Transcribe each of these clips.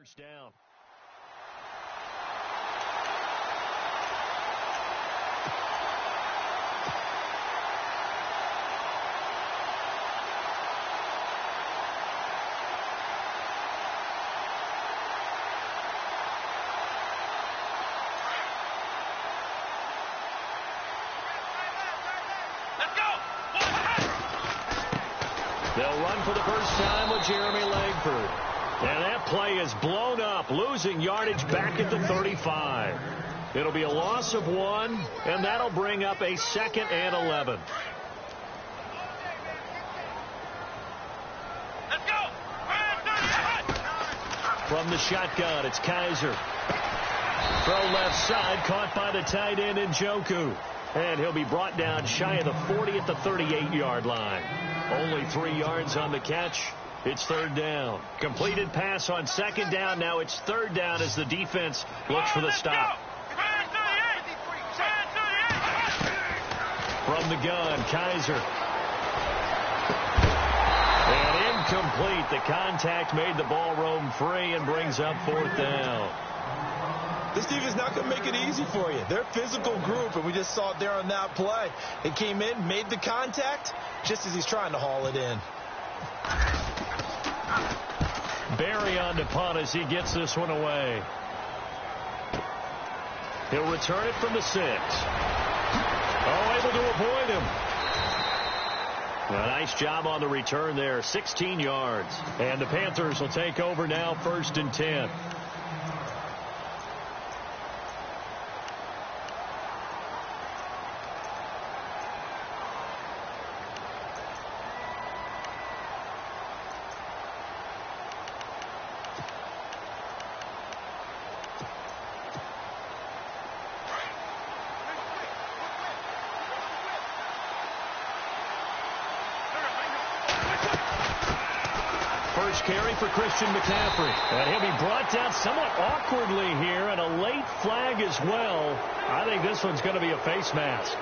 first down. They'll run for the first time with Jeremy Langford. And that play is blown up, losing yardage back at the 35. It'll be a loss of 1, and that'll bring up a 2nd and 11. Let's go! From the shotgun, it's Kaiser. Throw left side, caught by the tight end Njoku. And he'll be brought down shy of the 40 at the 38-yard line. Only 3 yards on the catch. It's 3rd down. Completed pass on 2nd down. Now it's 3rd down as the defense looks for the stop. From the gun, Kaiser. And incomplete. The contact made the ball roam free and brings up 4th down. This team is not going to make it easy for you. They're a physical group, and we just saw it there on that play. They came in, made the contact, just as he's trying to haul it in. Barry on to punt as he gets this one away. He'll return it from the 6. Oh, able to avoid him. A nice job on the return there, 16 yards. And the Panthers will take over now, 1st and 10. Carry for Christian McCaffrey. And he'll be brought down somewhat awkwardly here, and a late flag as well. I think this one's going to be a face mask.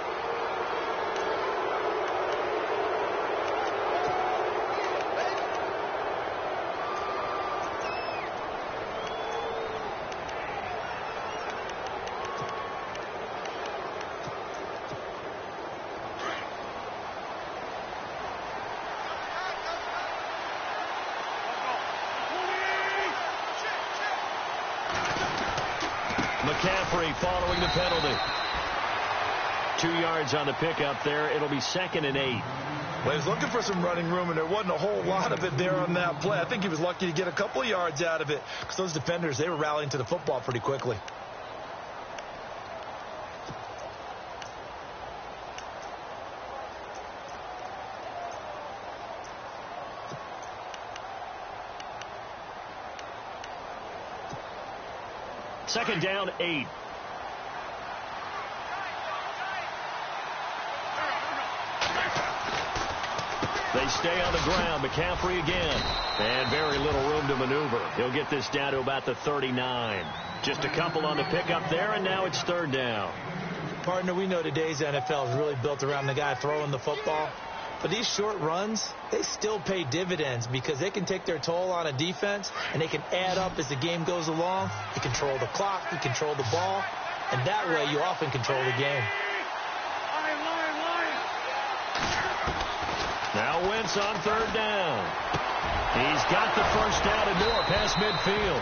McCaffrey following the penalty. 2 yards on the pickup there. It'll be 2nd and 8. Well, he was looking for some running room, and there wasn't a whole lot of it there on that play. I think he was lucky to get a couple of yards out of it because those defenders, they were rallying to the football pretty quickly. Second down, 8. They stay on the ground. McCaffrey again. And very little room to maneuver. He'll get this down to about the 39. Just a couple on the pickup there, and now it's 3rd down. Partner, we know today's NFL is really built around the guy throwing the football. But these short runs, they still pay dividends because they can take their toll on a defense, and they can add up as the game goes along. You control the clock, you control the ball, and that way you often control the game. Now Wentz on 3rd down. He's got the first down and more past midfield.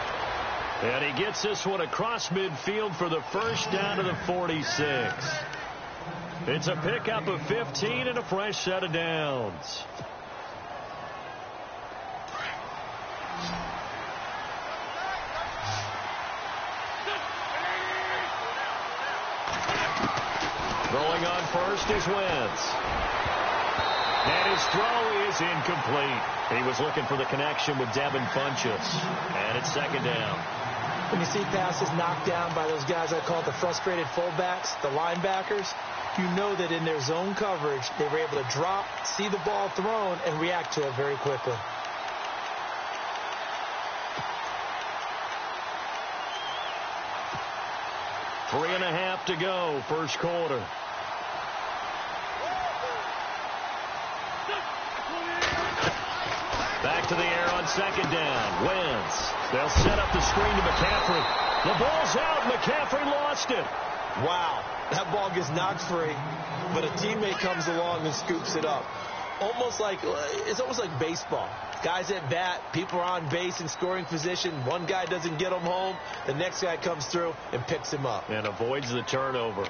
And he gets this one across midfield for the first down to the 46. It's a pickup of 15 and a fresh set of downs. Throwing on first is Wentz. And his throw is incomplete. He was looking for the connection with Devin Funchess. And it's 2nd down. When you see passes knocked down by those guys I call the frustrated fullbacks, the linebackers, you know that in their zone coverage, they were able to drop, see the ball thrown, and react to it very quickly. Three and a half to go, first quarter. Back to the air on 2nd down. Wentz. They'll set up the screen to McCaffrey. The ball's out. McCaffrey lost it. Wow, that ball gets knocked free, but a teammate comes along and scoops it up. It's almost like baseball. Guys at bat, people are on base in scoring position. One guy doesn't get him home. The next guy comes through and picks him up. And avoids the turnover.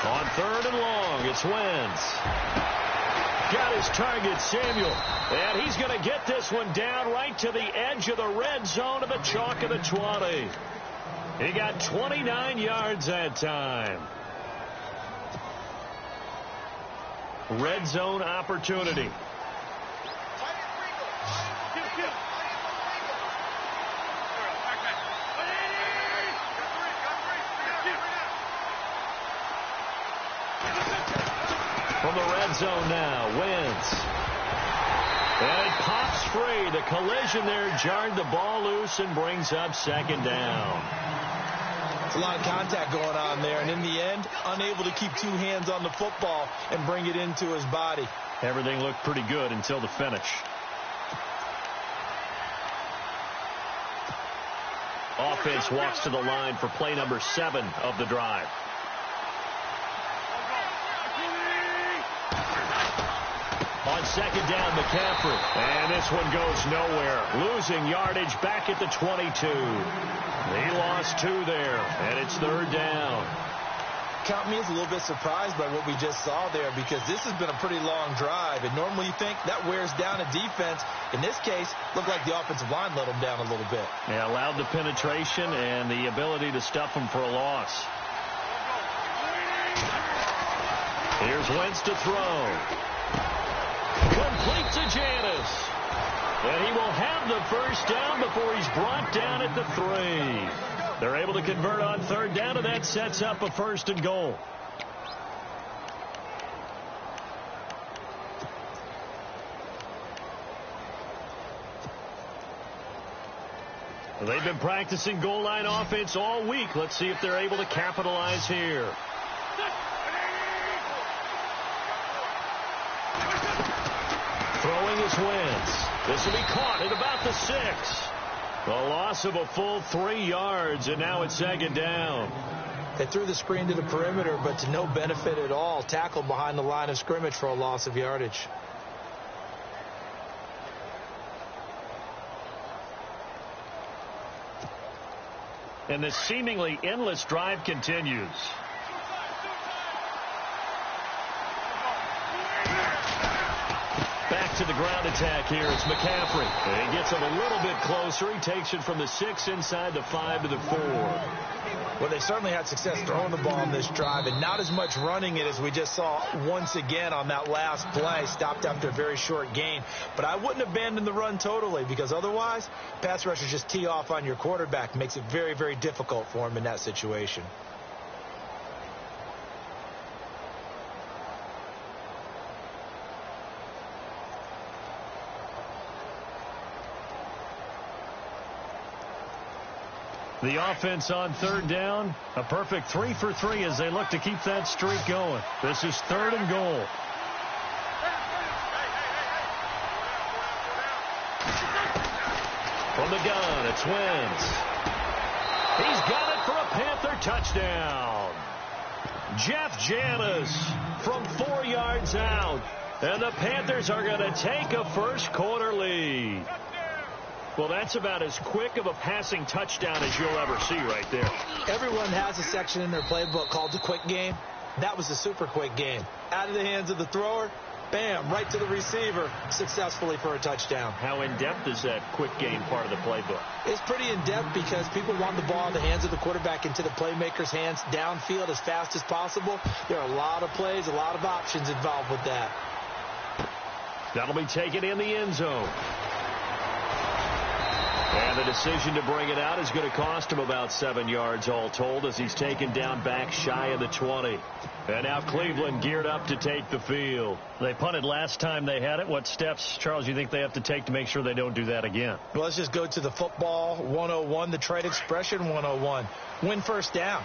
On 3rd and long, it's Wentz. Got his target, Samuel. And he's going to get this one down right to the edge of the red zone of the chalk of the 20. He got 29 yards that time. Red zone opportunity. From the red zone now, Wentz. And it pops free. The collision there jarred the ball loose and brings up 2nd down. It's a lot of contact going on there, and in the end, unable to keep 2 hands on the football and bring it into his body. Everything looked pretty good until the finish. Offense walks to the line for play number 7 of the drive. On 2nd down, McCaffrey. And this one goes nowhere. Losing yardage back at the 22. He lost 2 there, and it's 3rd down. Count me as a little bit surprised by what we just saw there, because this has been a pretty long drive, and normally you think that wears down a defense. In this case, looked like the offensive line let them down a little bit. Yeah, allowed the penetration and the ability to stuff them for a loss. Here's Wentz to throw. Complete to Janis. And he will have the 1st down before he's brought down at the 3. They're able to convert on 3rd down, and that sets up a 1st and goal. They've been practicing goal line offense all week. Let's see if they're able to capitalize here. Throwing is Wentz. This will be caught at about the 6. The loss of a full 3 yards, and now it's 2nd down. They threw the screen to the perimeter, but to no benefit at all. Tackled behind the line of scrimmage for a loss of yardage. And this seemingly endless drive continues. Back to the ground attack here. It's McCaffrey. And he gets it a little bit closer. He takes it from the 6 inside the 5 to the 4. Well, they certainly had success throwing the ball on this drive, and not as much running it as we just saw once again on that last play. Stopped after a very short gain. But I wouldn't abandon the run totally, because otherwise, pass rushers just tee off on your quarterback. Makes it very, very difficult for him in that situation. The offense on 3rd down, a perfect 3 for 3 as they look to keep that streak going. This is 3rd and goal. From the gun, it's Wentz. He's got it for a Panther touchdown. Jeff Janis from 4 yards out. And the Panthers are going to take a 1st quarter lead. Well, that's about as quick of a passing touchdown as you'll ever see right there. Everyone has a section in their playbook called the quick game. That was a super quick game. Out of the hands of the thrower, bam, right to the receiver, successfully for a touchdown. How in-depth is that quick game part of the playbook? It's pretty in-depth because people want the ball in the hands of the quarterback into the playmaker's hands downfield as fast as possible. There are a lot of plays, a lot of options involved with that. That'll be taken in the end zone. And the decision to bring it out is going to cost him about 7 yards all told as he's taken down back shy of the 20. And now Cleveland geared up to take the field. They punted last time they had it. What steps, Charles, you think they have to take to make sure they don't do that again? Well, let's just go to the football 101, the trade expression 101. Win first down.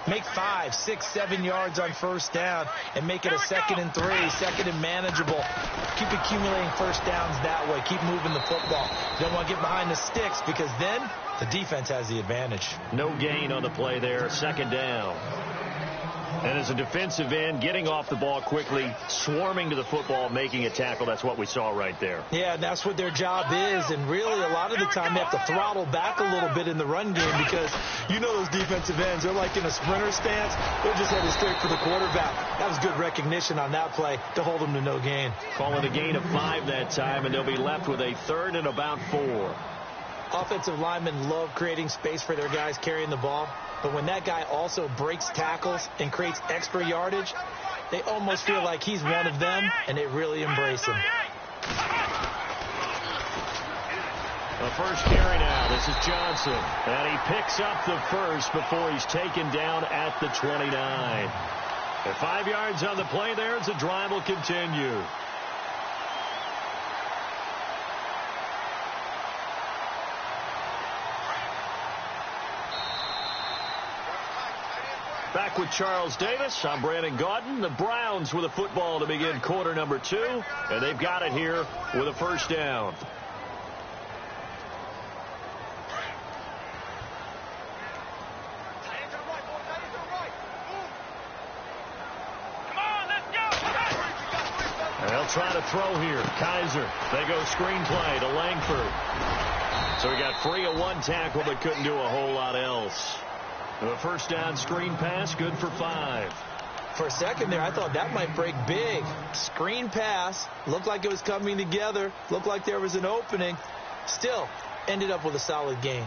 Make 5, 6, 7 yards on first down and make it a 2nd and 3, 2nd and manageable. Keep accumulating first downs that way. Keep moving the football. You don't want to get behind the sticks because then the defense has the advantage. No gain on the play there, 2nd down. And as a defensive end, getting off the ball quickly, swarming to the football, making a tackle, that's what we saw right there. Yeah, and that's what their job is. And really, a lot of the time, they have to throttle back a little bit in the run game because you know those defensive ends, they're like in a sprinter stance. They're just headed straight for the quarterback. That was good recognition on that play to hold them to no gain. Call it a gain of 5 that time, and they'll be left with a 3rd and about 4. Offensive linemen love creating space for their guys carrying the ball. But when that guy also breaks tackles and creates extra yardage, they almost feel like he's one of them, and they really embrace him. The first carry now. This is Johnson. And he picks up the first before he's taken down at the 29. At 5 yards on the play there as the drive will continue. Back with Charles Davis. I'm Brandon Gaudin. The Browns with a football to begin quarter number 2. And they've got it here with a first down. And they'll try to throw here. Kaiser. They go screen play to Langford. So he got free of one tackle but couldn't do a whole lot else. The first down screen pass, good for 5. For a second there, I thought that might break big. Screen pass, looked like it was coming together, looked like there was an opening. Still, ended up with a solid gain.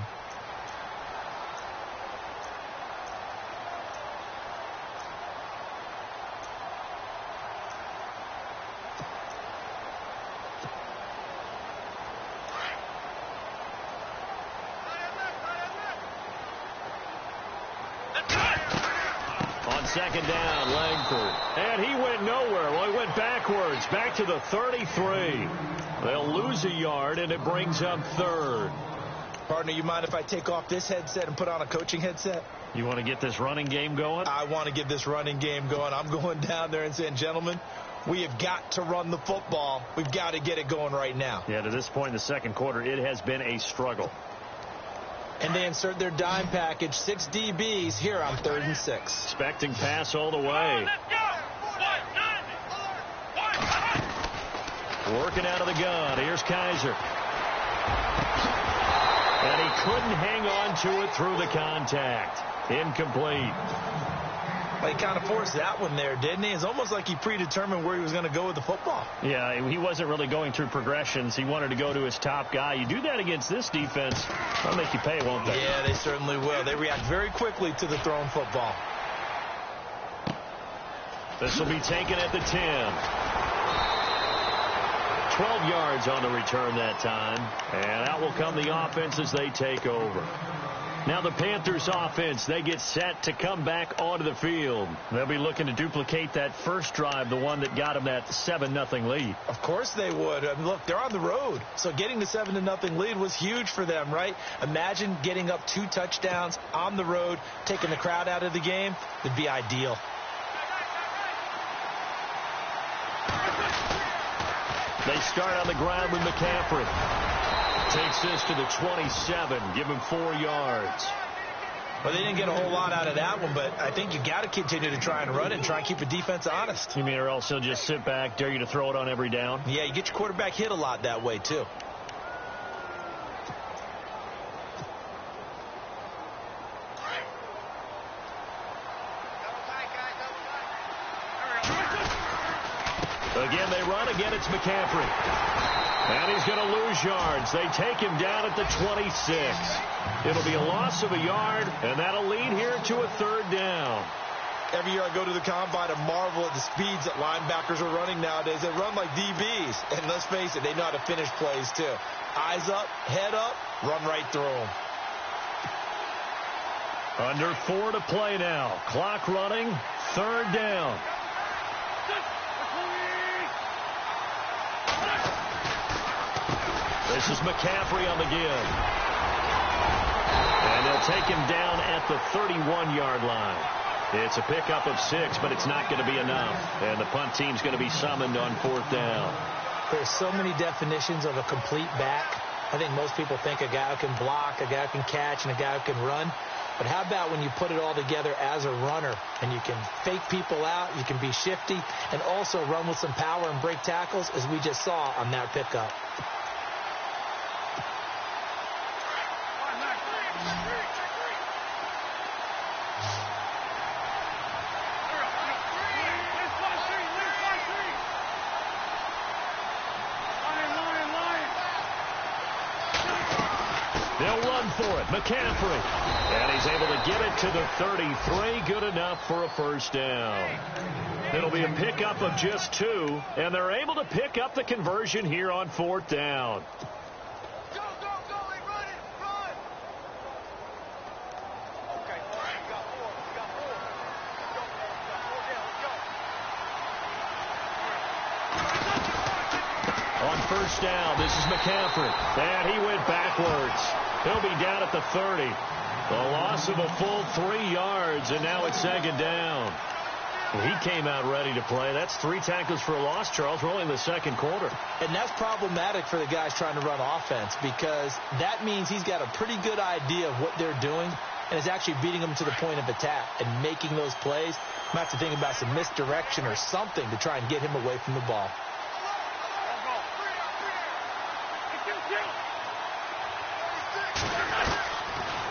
Second down, Langford. And he went nowhere. Well, he went backwards, back to the 33. They'll lose a yard, and it brings up 3rd. Partner, you mind if I take off this headset and put on a coaching headset? You want to get this running game going? I want to get this running game going. I'm going down there and saying, gentlemen, we have got to run the football. We've got to get it going right now. Yeah, to this point in the second quarter, it has been a struggle. And they insert their dime package, 6 DBs here on 3rd and 6. Expecting pass all the way. Working out of the gun. Here's Kaiser. And he couldn't hang on to it through the contact. Incomplete. Well, he kind of forced that one there, didn't he? It's almost like he predetermined where he was going to go with the football. Yeah, he wasn't really going through progressions. He wanted to go to his top guy. You do that against this defense, they'll make you pay, won't they? Yeah, they certainly will. They react very quickly to the thrown football. This will be taken at the 10. 12 yards on the return that time. And out will come the offense as they take over. Now the Panthers offense, they get set to come back onto the field. They'll be looking to duplicate that first drive, the one that got them that 7-0 lead. Of course they would. I mean, look, they're on the road. So getting the 7-0 lead was huge for them, right? Imagine getting up 2 touchdowns on the road, taking the crowd out of the game. It'd be ideal. They start on the ground with McCaffrey. Takes this to the 27. Give him 4 yards. Well, they didn't get a whole lot out of that one, but I think you got to continue to try and run it and try and keep the defense honest. You mean or else he'll just sit back, dare you to throw it on every down? Yeah, you get your quarterback hit a lot that way, too. Again, they run. Again, it's McCaffrey. And he's going to lose yards. They take him down at the 26. It'll be a loss of a yard, and that'll lead here to a 3rd down. Every year I go to the combine and marvel at the speeds that linebackers are running nowadays. They run like DBs. And let's face it, they know how to finish plays, too. Eyes up, head up, run right through him. Under 4 to play now. Clock running. 3rd down. This is McCaffrey on the give. And they'll take him down at the 31-yard line. It's a pickup of 6, but it's not going to be enough. And the punt team's going to be summoned on 4th down. There's so many definitions of a complete back. I think most people think a guy who can block, a guy who can catch, and a guy who can run. But how about when you put it all together as a runner and you can fake people out, you can be shifty, and also run with some power and break tackles, as we just saw on that pickup. They'll run for it. McCaffrey. And he's able to get it to the 33. Good enough for a 1st down. It'll be a pickup of just 2. And they're able to pick up the conversion here on 4th down. Go, go, go. Hey, run it. Run. Okay, we got 4. We got 4. Let's go. We got 4 down. Let's go. On 1st down, this is McCaffrey. And he went backwards. He'll be down at the 30. A loss of a full 3 yards, and now it's 2nd down. Well, he came out ready to play. That's 3 tackles for a loss, Charles. We're only in the 2nd quarter. And that's problematic for the guys trying to run offense, because that means he's got a pretty good idea of what they're doing and is actually beating them to the point of attack and making those plays. You might have to think about some misdirection or something to try and get him away from the ball.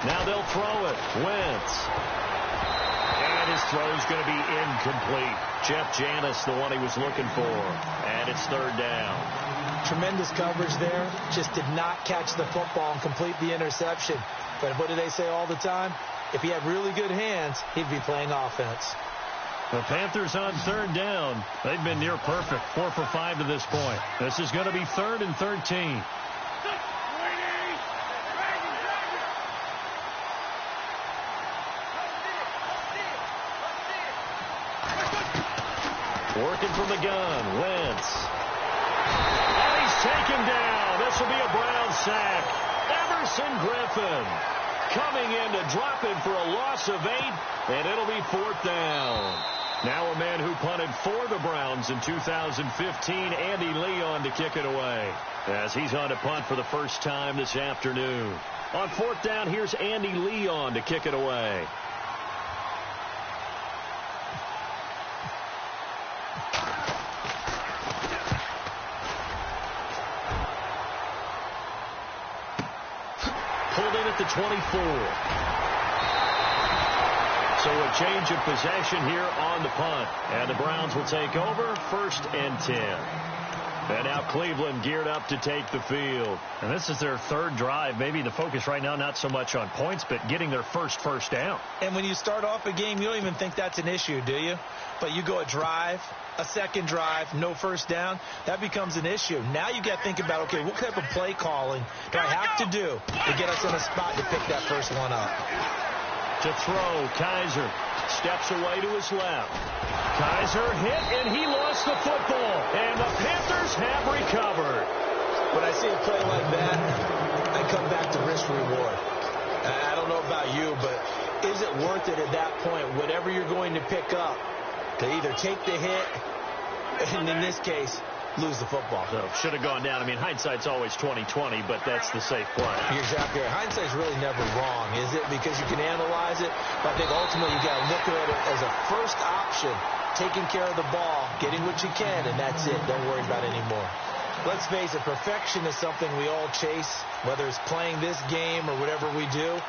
Now they'll throw it. Wentz. And his throw's going to be incomplete. Jeff Janis, the one he was looking for. And it's 3rd down. Tremendous coverage there. Just did not catch the football and complete the interception. But what do they say all the time? If he had really good hands, he'd be playing offense. The Panthers on 3rd down. They've been near perfect. 4 for 5 to this point. This is going to be 3rd and 13. Working from the gun, Wentz. And he's taken down. This will be a Brown sack. Everson Griffin coming in to drop him for a loss of 8, and it'll be 4th down. Now a man who punted for the Browns in 2015, Andy Leon, to kick it away, as he's on to punt for the first time this afternoon. On 4th down, here's Andy Leon to kick it away. Pulled in at the 24. So a change of possession here on the punt. And the Browns will take over, 1st and 10. And now Cleveland geared up to take the field. And this is their 3rd drive. Maybe the focus right now not so much on points, but getting their first down. And when you start off a game, you don't even think that's an issue, do you? But you go a drive, a 2nd drive, no 1st down, that becomes an issue. Now you got to think about, okay, what type of play calling do I have to do to get us in a spot to pick that first one up? To throw, Kaiser steps away to his left. Kaiser hit, and he lost the football. And the Panthers have recovered. When I see a play like that, I come back to risk-reward. I don't know about you, but is it worth it at that point, whatever you're going to pick up, to either take the hit, and in this case, lose the football? So should have gone down. I mean, hindsight's always 20/20, but that's the safe play. You're exactly right. Hindsight's really never wrong, is it? Because you can analyze it, but I think ultimately you got to look at it as a first option, taking care of the ball, getting what you can, and that's it. Don't worry about it anymore. Let's face it, perfection is something we all chase, whether it's playing this game or whatever we do.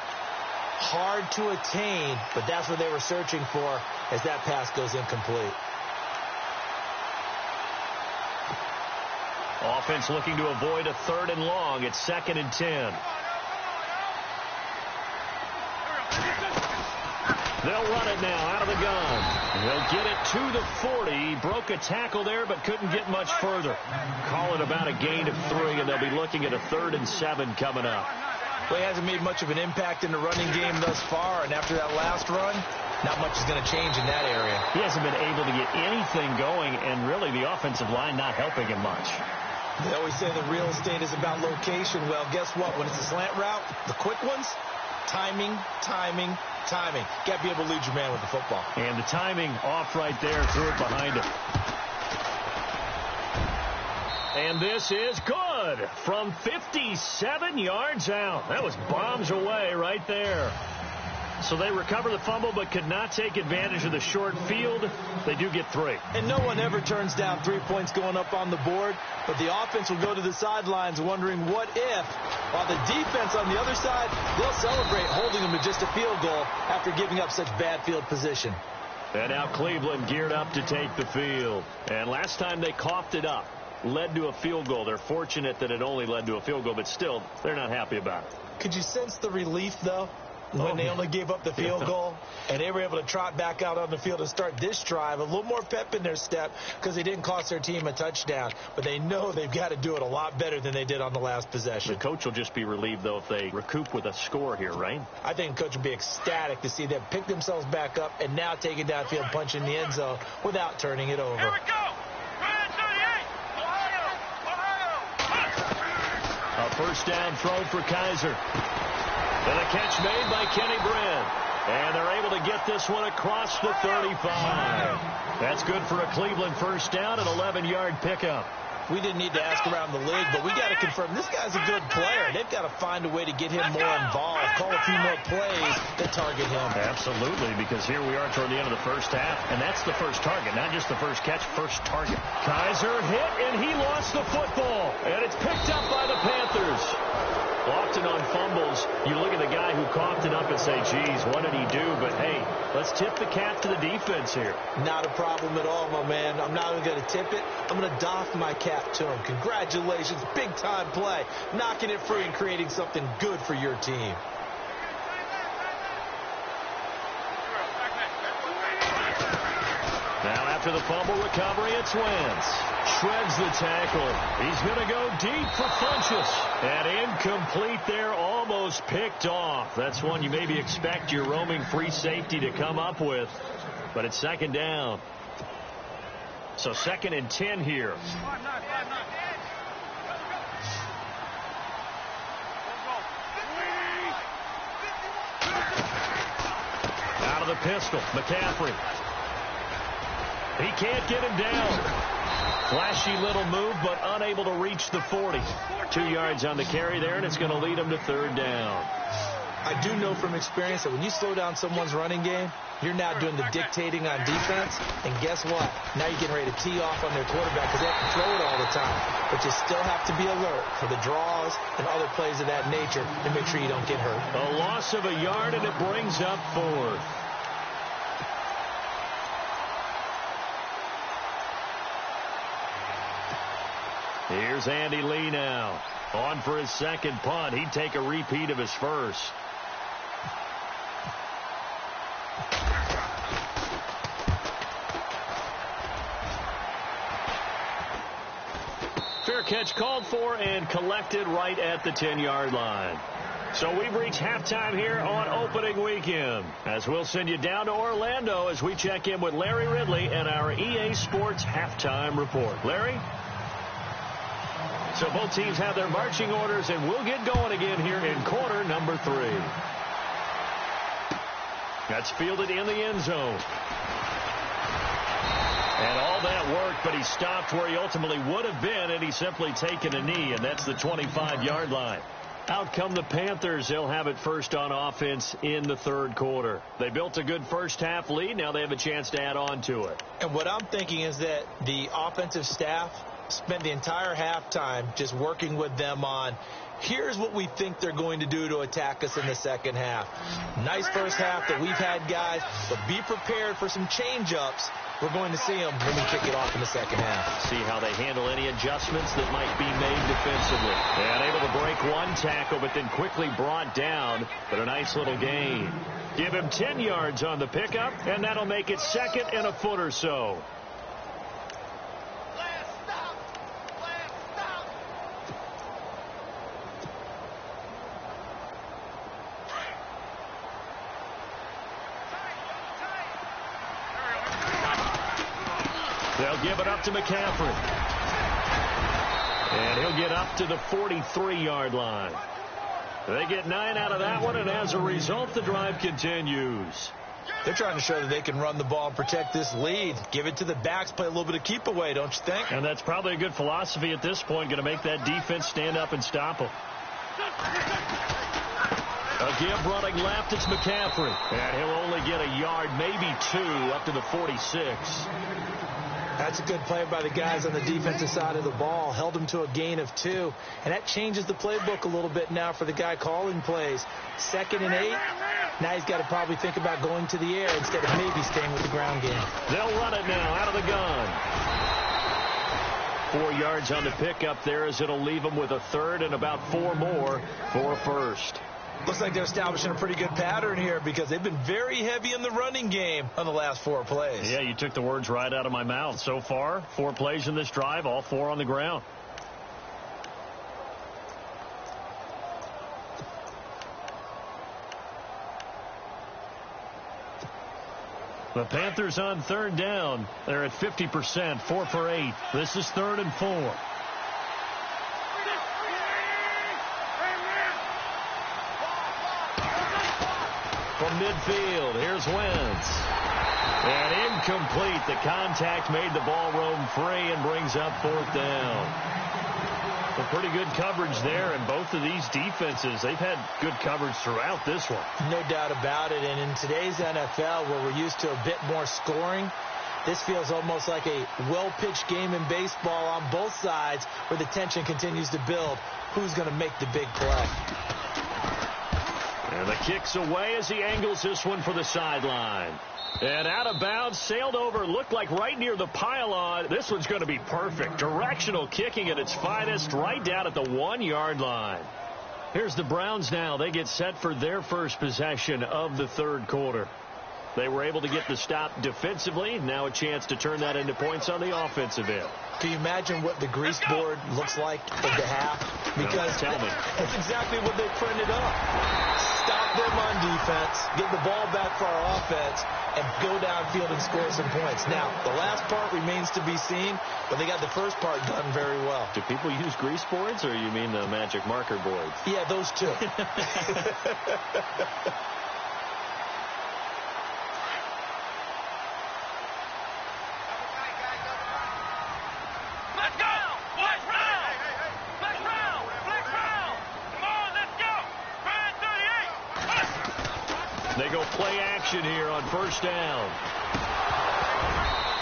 Hard to attain, but that's what they were searching for as that pass goes incomplete. Offense looking to avoid a 3rd and long. It's 2nd and 10. They'll run it now out of the gun. They'll get it to the 40. Broke a tackle there, but couldn't get much further. Call it about a gain of 3, and they'll be looking at a 3rd and 7 coming up. Well, he hasn't made much of an impact in the running game thus far, and after that last run, not much is going to change in that area. He hasn't been able to get anything going, and really the offensive line not helping him much. They always say the real estate is about location. Well, guess what? When it's a slant route, the quick ones, timing. Got to be able to lead your man with the football. And the timing off right there, threw it behind him. And this is good from 57 yards out. That was bombs away right there. So they recover the fumble but could not take advantage of the short field. They do get 3. And no one ever turns down 3 points going up on the board, but the offense will go to the sidelines wondering what if, while the defense on the other side, they'll celebrate holding them to just a field goal after giving up such bad field position. And now Cleveland geared up to take the field. And last time they coughed it up, led to a field goal. They're fortunate that it only led to a field goal, but still, they're not happy about it. Could you sense the relief, though? When they only gave up the field goal, and they were able to trot back out on the field and start this drive, a little more pep in their step because they didn't cost their team a touchdown. But they know they've got to do it a lot better than they did on the last possession. The coach will just be relieved, though, if they recoup with a score here, right? I think the coach will be ecstatic to see them pick themselves back up and now take it downfield, punch in the end zone without turning it over. Here we go. A first down throw for Kaiser. And a catch made by Kenny Brent. And they're able to get this one across the 35. That's good for a Cleveland first down, an 11-yard pickup. We didn't need to ask around the league, but we got to confirm this guy's a good player. They've got to find a way to get him more involved, call a few more plays that target him. Absolutely, because here we are toward the end of the first half, and that's the first target, not just the first catch, first target. Kaiser hit, and he lost the football, and it's picked up by the Panthers. Often on fumbles, you look at the guy who coughed it up and say, geez, what did he do? But, hey, let's tip the cap to the defense here. Not a problem at all, my man. I'm not even going to tip it. I'm going to doff my cap to him. Congratulations, big-time play. Knocking it free and creating something good for your team. Now after the fumble recovery, it's Wentz. Shreds the tackle. He's going to go deep for Funchess. And incomplete there, almost picked off. That's one you maybe expect your roaming free safety to come up with. But it's second down. So 2nd and 10 here. Out of the pistol, McCaffrey. He can't get him down. Flashy little move, but unable to reach the 40. 2 yards on the carry there, and it's going to lead him to 3rd down. I do know from experience that when you slow down someone's running game, you're now doing the dictating on defense. And guess what? Now you're getting ready to tee off on their quarterback because they have to throw it all the time. But you still have to be alert for the draws and other plays of that nature to make sure you don't get hurt. A loss of a yard, and it brings up 4th. Here's Andy Lee now. On for his 2nd punt. He'd take a repeat of his first. Fair catch called for and collected right at the 10-yard line. So we've reached halftime here on opening weekend, as we'll send you down to Orlando as we check in with Larry Ridley and our EA Sports halftime report. Larry? So both teams have their marching orders, and we'll get going again here in quarter number 3. That's fielded in the end zone. And all that worked, but he stopped where he ultimately would have been, and he's simply taken a knee, and that's the 25-yard line. Out come the Panthers. They'll have it first on offense in the 3rd quarter. They built a good first-half lead. Now they have a chance to add on to it. And what I'm thinking is that the offensive staff spent the entire halftime just working with them on, here's what we think they're going to do to attack us in the second half. Nice first half that we've had, guys, but be prepared for some change-ups. We're going to see them when we kick it off in the second half. See how they handle any adjustments that might be made defensively. And able to break one tackle, but then quickly brought down. But a nice little gain. Give him 10 yards on the pickup, and that'll make it second and a foot or so. They'll give it up to McCaffrey. And he'll get up to the 43-yard line. They get 9 out of that one, and as a result, the drive continues. They're trying to show that they can run the ball and protect this lead. Give it to the backs, play a little bit of keep away, don't you think? And that's probably a good philosophy at this point, going to make that defense stand up and stop them. A give running left, it's McCaffrey. And he'll only get a yard, maybe 2, up to the 46. That's a good play by the guys on the defensive side of the ball. Held him to a gain of 2. And that changes the playbook a little bit now for the guy calling plays. 2nd and 8. Now he's got to probably think about going to the air instead of maybe staying with the ground game. They'll run it now out of the gun. 4 yards on the pickup there as it'll leave them with a third and about 4 more for a first. Looks like they're establishing a pretty good pattern here because they've been very heavy in the running game on the last 4 plays. Yeah, you took the words right out of my mouth. So far, 4 plays in this drive, all 4 on the ground. The Panthers on 3rd down. They're at 50%, 4 for 8. This is 3rd and 4. From midfield, here's Wentz. And incomplete. The contact made the ball roam free and brings up 4th down. Well, pretty good coverage there, and both of these defenses, they've had good coverage throughout this one. No doubt about it, and in today's NFL, where we're used to a bit more scoring, this feels almost like a well-pitched game in baseball on both sides where the tension continues to build. Who's going to make the big play? And the kick's away as he angles this one for the sideline. And out of bounds, sailed over, looked like right near the pylon. This one's going to be perfect. Directional kicking at its finest, right down at the 1-yard line. Here's the Browns now. They get set for their first possession of the 3rd quarter. They were able to get the stop defensively. Now a chance to turn that into points on the offensive end. Can you imagine what the grease board looks like at the half? Because tell me. That's exactly what they printed up. Stop them on defense, get the ball back for our offense, and go downfield and score some points. Now, the last part remains to be seen, but they got the first part done very well. Do people use grease boards, or you mean the magic marker boards? Yeah, those two. They go play action here on 1st down.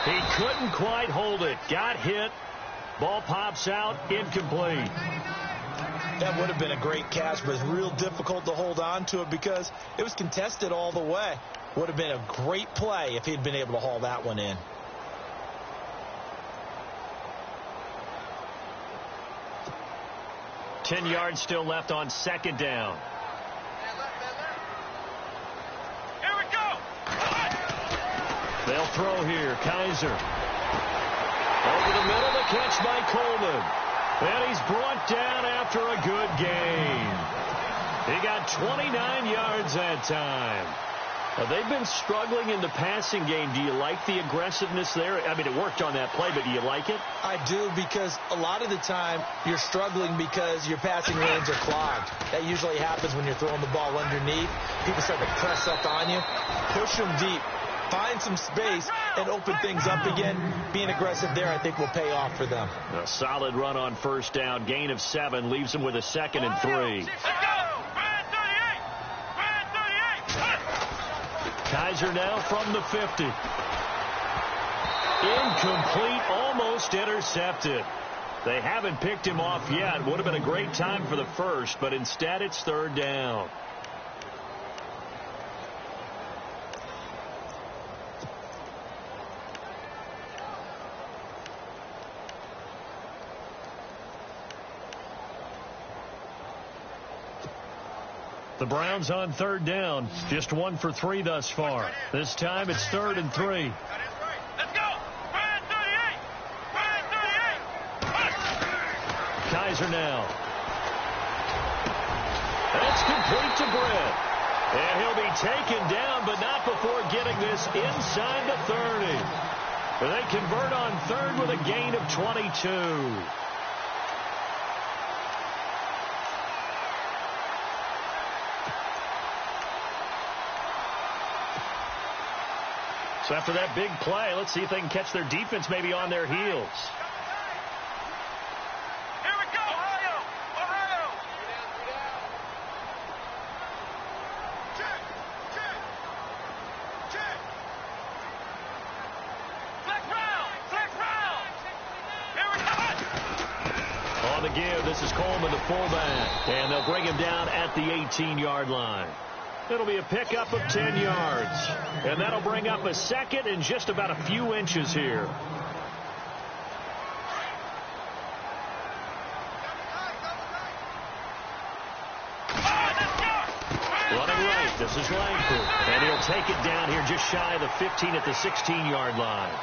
He couldn't quite hold it. Got hit. Ball pops out. Incomplete. That would have been a great catch, but it's real difficult to hold on to it because it was contested all the way. Would have been a great play if he'd been able to haul that one in. Ten yards still left on 2nd down. They'll throw here. Kaiser. Over the middle, the catch by Coleman. And he's brought down after a good gain. He got 29 yards that time. They've been struggling in the passing game. Do you like the aggressiveness there? I mean, it worked on that play, but do you like it? I do, because a lot of the time you're struggling because your passing lanes are clogged. That usually happens when you're throwing the ball underneath. People start to press up on you. Push them deep. Find some space and open things up again. Being aggressive there, I think, will pay off for them. A solid run on 1st down. Gain of 7 leaves them with a 2nd and 3. Kaiser now from the 50. Incomplete, almost intercepted. They haven't picked him off yet. Would have been a great time for the first, but instead it's third down. The Browns on third down. Just 1 for 3 thus far. This time it's 3rd and 3. Let's go! Brian 38! Brian 38! Kaiser now. That's complete to Britt. And he'll be taken down, but not before getting this inside the 30. They convert on third with a gain of 22. So after that big play, let's see if they can catch their defense maybe on their heels. Here we go! Ohio! Ohio! Check! Check! Check! Flex round! Flex round! Here we go! On the give, this is Coleman, the fullback. And they'll bring him down at the 18-yard line. It'll be a pickup of 10 yards. And that'll bring up a second and just about a few inches here. Running right, this is Langford. And he'll take it down here just shy of the 15 at the 16-yard line.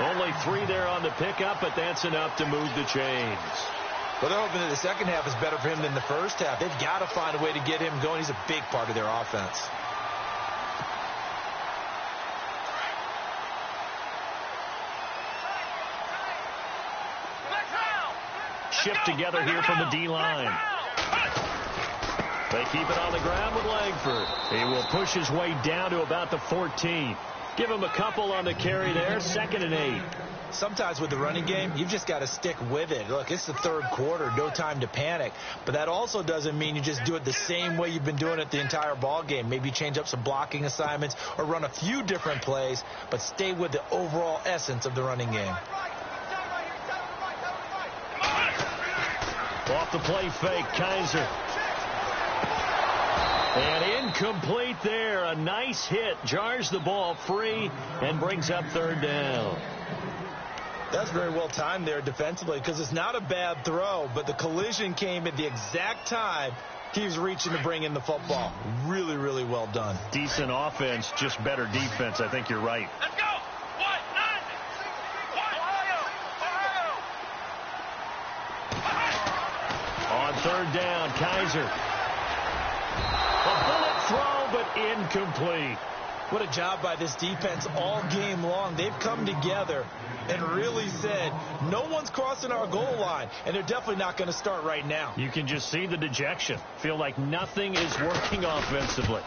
Only 3 there on the pickup, but that's enough to move the chains. Well, they're hoping that the second half is better for him than the first half. They've got to find a way to get him going. He's a big part of their offense. Shift together here from the D-line. They keep it on the ground with Langford. He will push his way down to about the 14. Give him a couple on the carry there. 2nd and 8. Sometimes with the running game, you've just got to stick with it. Look, it's the third quarter, no time to panic. But that also doesn't mean you just do it the same way you've been doing it the entire ball game. Maybe change up some blocking assignments or run a few different plays, but stay with the overall essence of the running game. Off the play fake, Kaiser. And incomplete there. A nice hit. Jars the ball free and brings up third down. That's very well timed there defensively because it's not a bad throw, but the collision came at the exact time he was reaching to bring in the football. Really, really well done. Decent offense, just better defense. I think you're right. Let's go! 1-9! Ohio! Ohio! On third down, Kaiser. A bullet throw, but incomplete. What a job by this defense all game long. They've come together and really said, no one's crossing our goal line, and they're definitely not going to start right now. You can just see the dejection. Feel like nothing is working offensively.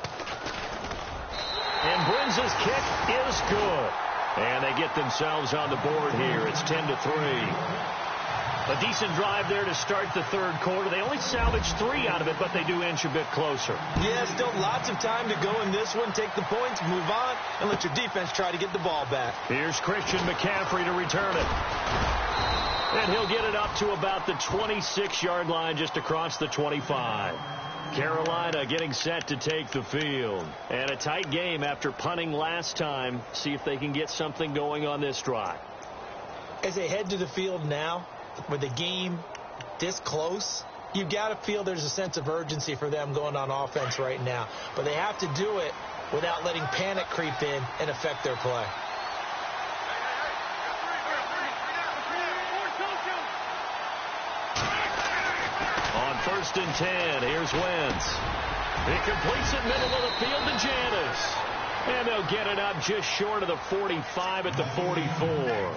And Brinza's kick is good. And they get themselves on the board here. It's 10-3. A decent drive there to start the third quarter. They only salvaged 3 out of it, but they do inch a bit closer. Yeah, still lots of time to go in this one. Take the points, move on, and let your defense try to get the ball back. Here's Christian McCaffrey to return it. And he'll get it up to about the 26-yard line, just across the 25. Carolina getting set to take the field. And a tight game after punting last time. See if they can get something going on this drive. As they head to the field now, with the game this close, you've got to feel there's a sense of urgency for them going on offense right now. But they have to do it without letting panic creep in and affect their play. On 1st and 10, here's Wentz. He completes it middle of the field to Janis. And they'll get it up just short of the 45 at the 44.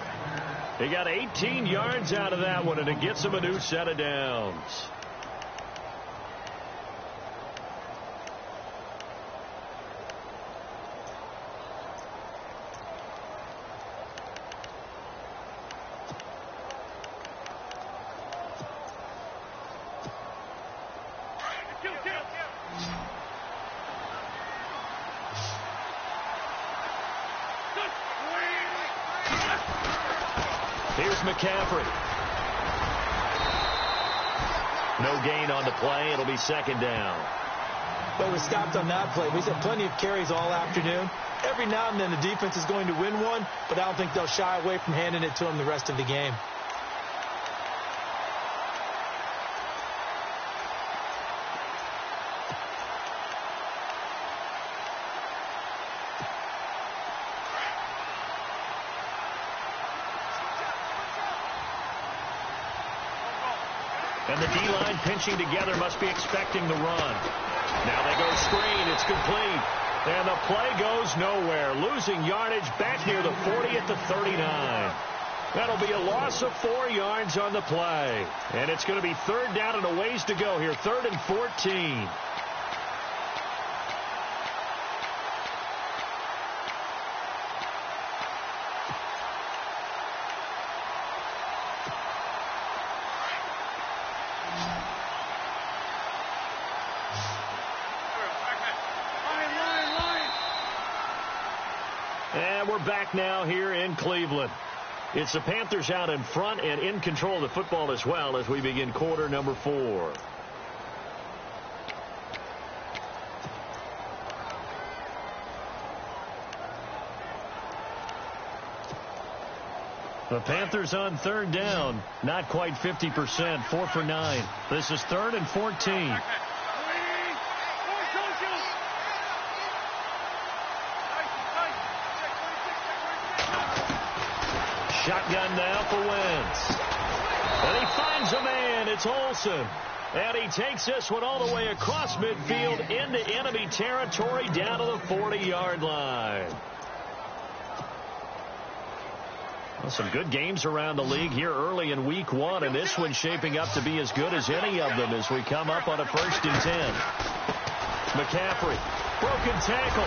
He got 18 yards out of that one, and it gets him a new set of downs. Here's McCaffrey. No gain on the play. It'll be second down. But we stopped on that play. We've had plenty of carries all afternoon. Every now and then the defense is going to win one, but I don't think they'll shy away from handing it to them the rest of the game. And the D-line pinching together must be expecting the run. Now they go screen. It's complete. And the play goes nowhere. Losing yardage back near the 40 at the 39. That'll be a loss of 4 yards on the play. And it's going to be third down and a ways to go here. 3rd and 14. And we're back now here in Cleveland. It's the Panthers out in front and in control of the football as well as we begin quarter number 4. The Panthers on third down. Not quite 50%. 4 for 9. This is 3rd and 14. Shotgun now for Wentz. And he finds a man. It's Olsen. And he takes this one all the way across midfield into enemy territory down to the 40-yard line. Well, some good games around the league here early in week 1, and this one's shaping up to be as good as any of them as we come up on a 1st and 10. McCaffrey, broken tackle.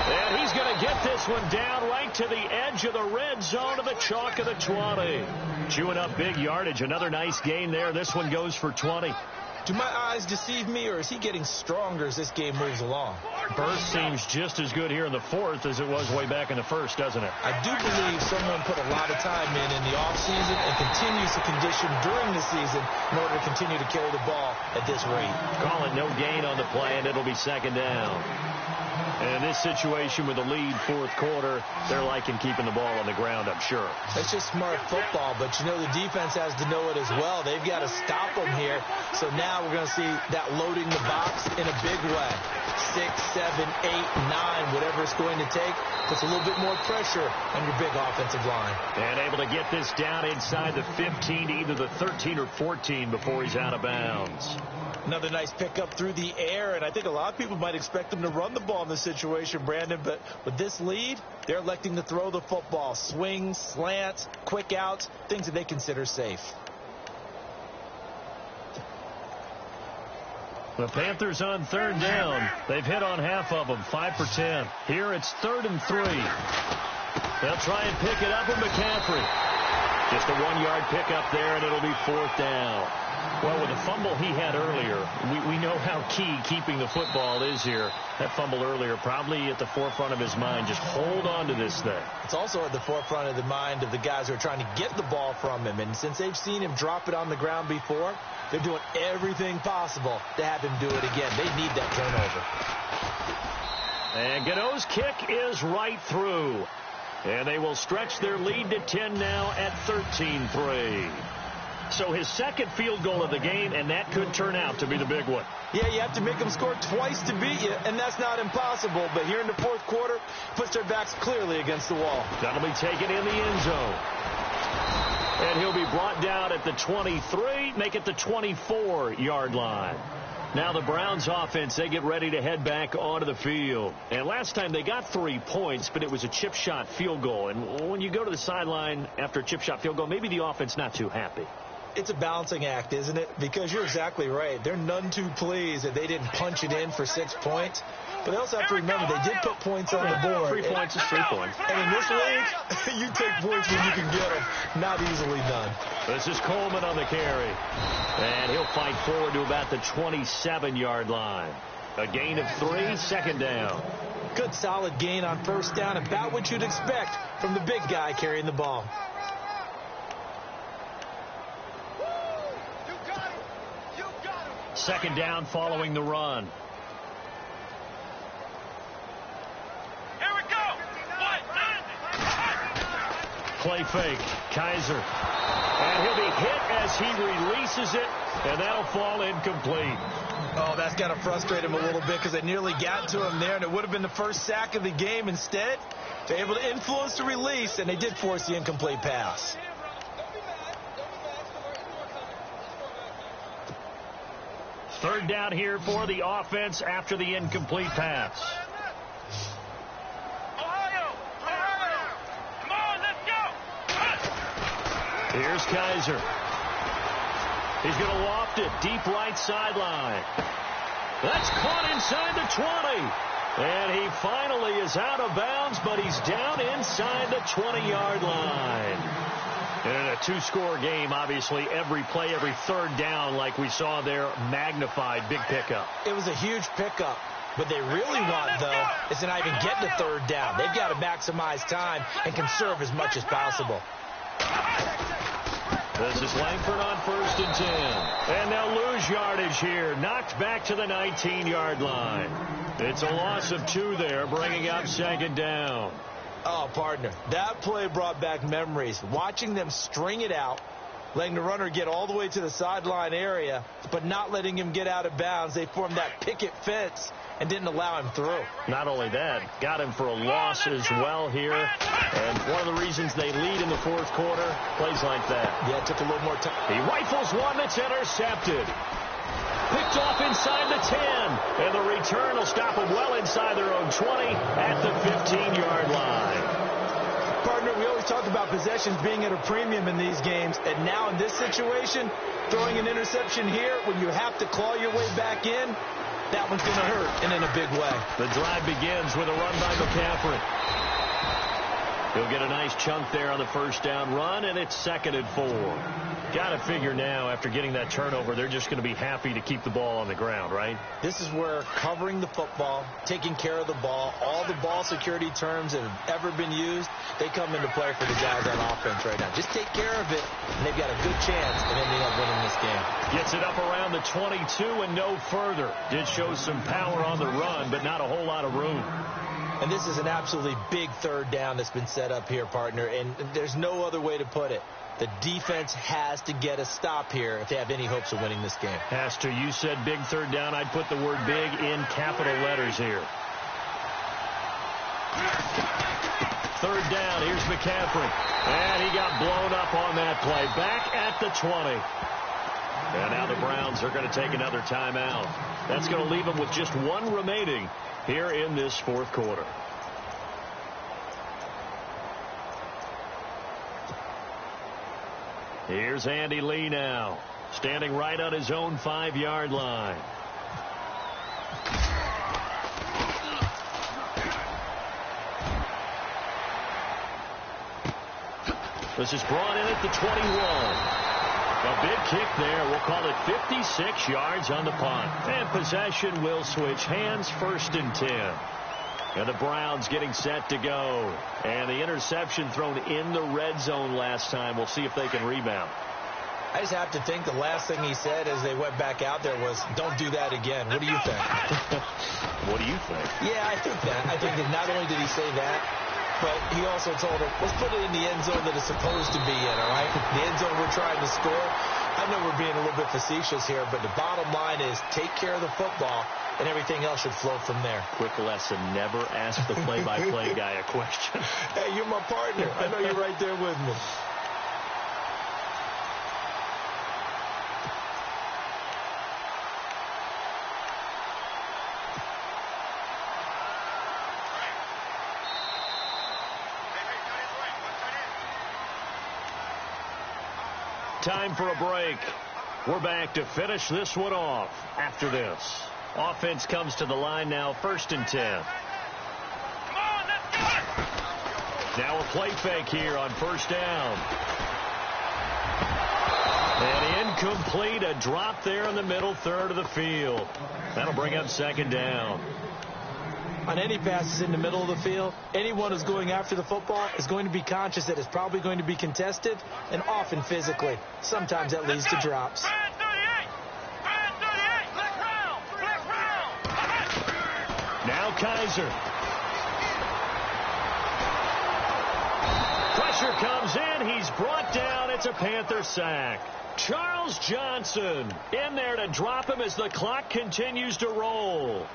And he's going to get this one down right to the edge of the red zone of the chalk of the 20. Chewing up big yardage. Another nice gain there. This one goes for 20. Do my eyes deceive me, or is he getting stronger as this game moves along? Burst seems just as good here in the 4th as it was way back in the 1st, doesn't it? I do believe someone put a lot of time in the offseason and continues to condition during the season in order to continue to carry the ball at this rate. Call it no gain on the play, and it'll be second down. And in this situation with the lead 4th quarter, they're liking keeping the ball on the ground, I'm sure. That's just smart football, but, you know, the defense has to know it as well. They've got to stop them here. So now we're going to see that loading the box in a big way. 6, 7, 8, 9, whatever it's going to take, puts a little bit more pressure on your big offensive line. And able to get this down inside the 15 to either the 13 or 14 before he's out of bounds. Another nice pickup through the air, and I think a lot of people might expect them to run the ball in this situation, Brandon, but with this lead, they're electing to throw the football. Swings, slants, quick outs, things that they consider safe. The Panthers on third down. They've hit on half of them, 5 for 10. Here it's 3rd and 3. They'll try and pick it up with McCaffrey. Just a 1-yard pickup there, and it'll be 4th down. Well, with the fumble he had earlier, we know how key keeping the football is here. That fumble earlier probably at the forefront of his mind. Just hold on to this thing. It's also at the forefront of the mind of the guys who are trying to get the ball from him. And since they've seen him drop it on the ground before, they're doing everything possible to have him do it again. They need that turnover. And Gano's kick is right through. And they will stretch their lead to 10 now at 13-3. So his second field goal of the game, and that could turn out to be the big one. Yeah, you have to make them score twice to beat you, and that's not impossible. But here in the 4th quarter, puts their backs clearly against the wall. That'll be taken in the end zone. And he'll be brought down at the 23, make it the 24-yard line. Now the Browns offense, they get ready to head back onto the field. And last time they got 3 points, but it was a chip shot field goal. And when you go to the sideline after a chip shot field goal, maybe the offense not too happy. It's a balancing act, isn't it? Because you're exactly right. They're none too pleased that they didn't punch it in for 6 points. But they also have to remember they did put points on the board. 3 points is 3 points. And in this league, you take points when you can get them. Not easily done. This is Coleman on the carry. And he'll fight forward to about the 27-yard line. A gain of 3, second down. Good solid gain on first down. About what you'd expect from the big guy carrying the ball. second down following the run. Here we go. Play fake. Kaiser. And he'll be hit as he releases it, and that'll fall incomplete. Oh, that's got to frustrate him a little bit because they nearly got to him there, and it would have been the first sack of the game. Instead, they're able to influence the release, and they did force the incomplete pass. Third down here for the offense after the incomplete pass. Ohio. Come on, let's go. Here's Kaiser. He's going to loft it deep right sideline. That's caught inside the 20. And he finally is out of bounds, but he's down inside the 20-yard line. And in a two-score game, obviously, every play, every third down, like we saw there, magnified, big pickup. It was a huge pickup. What they really want, though, is to not even get the third down. They've got to maximize time and conserve as much as possible. This is Langford on 1st and 10. And they'll lose yardage here. Knocked back to the 19-yard line. It's a loss of 2 there, bringing up second down. Oh, partner, that play brought back memories. Watching them string it out, letting the runner get all the way to the sideline area, but not letting him get out of bounds. They formed that picket fence and didn't allow him through. Not only that, got him for a loss as well here. And one of the reasons they lead in the fourth quarter, plays like that. Yeah, it took a little more time. He rifles one that's intercepted. Picked off inside the 10. And the return will stop them well inside their own 20 at the 15-yard line. Partner, we always talk about possessions being at a premium in these games. And now in this situation, throwing an interception here when you have to claw your way back in, that one's going to hurt, and in a big way. The drive begins with a run by McCaffrey. He'll get a nice chunk there on the first down run, and it's 2nd and 4. Got to figure now, after getting that turnover, they're just going to be happy to keep the ball on the ground, right? This is where covering the football, taking care of the ball, all the ball security terms that have ever been used, they come into play for the guys on offense right now. Just take care of it, and they've got a good chance of ending up winning this game. Gets it up around the 22 and no further. Did show some power on the run, but not a whole lot of room. And this is an absolutely big third down that's been set up here, partner, and there's no other way to put it. The defense has to get a stop here if they have any hopes of winning this game. Has to. You said big third down. I'd put the word big in capital letters here. Third down. Here's McCaffrey. And he got blown up on that play. Back at the 20. And now the Browns are going to take another timeout. That's going to leave them with just 1 remaining here in this fourth quarter. Here's Andy Lee now, standing right on his own 5-yard line. This is brought in at the 21. A big kick there. We'll call it 56 yards on the punt. And possession will switch hands, 1st and 10. And the Browns getting set to go. And the interception thrown in the red zone last time. We'll see if they can rebound. I just have to think the last thing he said as they went back out there was, don't do that again. What do you think? What do you think? Yeah, I think that. I think that not only did he say that, but he also told him, let's put it in the end zone that it's supposed to be in, all right? The end zone we're trying to score. I know we're being a little bit facetious here, but the bottom line is take care of the football, and everything else should flow from there. Quick lesson, never ask the play-by-play guy a question. Hey, you're my partner. I know you're right there with me. Time for a break. We're back to finish this one off after this. Offense comes to the line now, 1st and 10. Now a play fake here on 1st down. And incomplete, a drop there in the middle third of the field. That'll bring up 2nd down. On any passes in the middle of the field, anyone who's going after the football is going to be conscious that it's probably going to be contested, and often physically. Sometimes that leads to drops. Now Kaiser. Pressure comes in. He's brought down. It's a Panther sack. Charles Johnson in there to drop him as the clock continues to roll.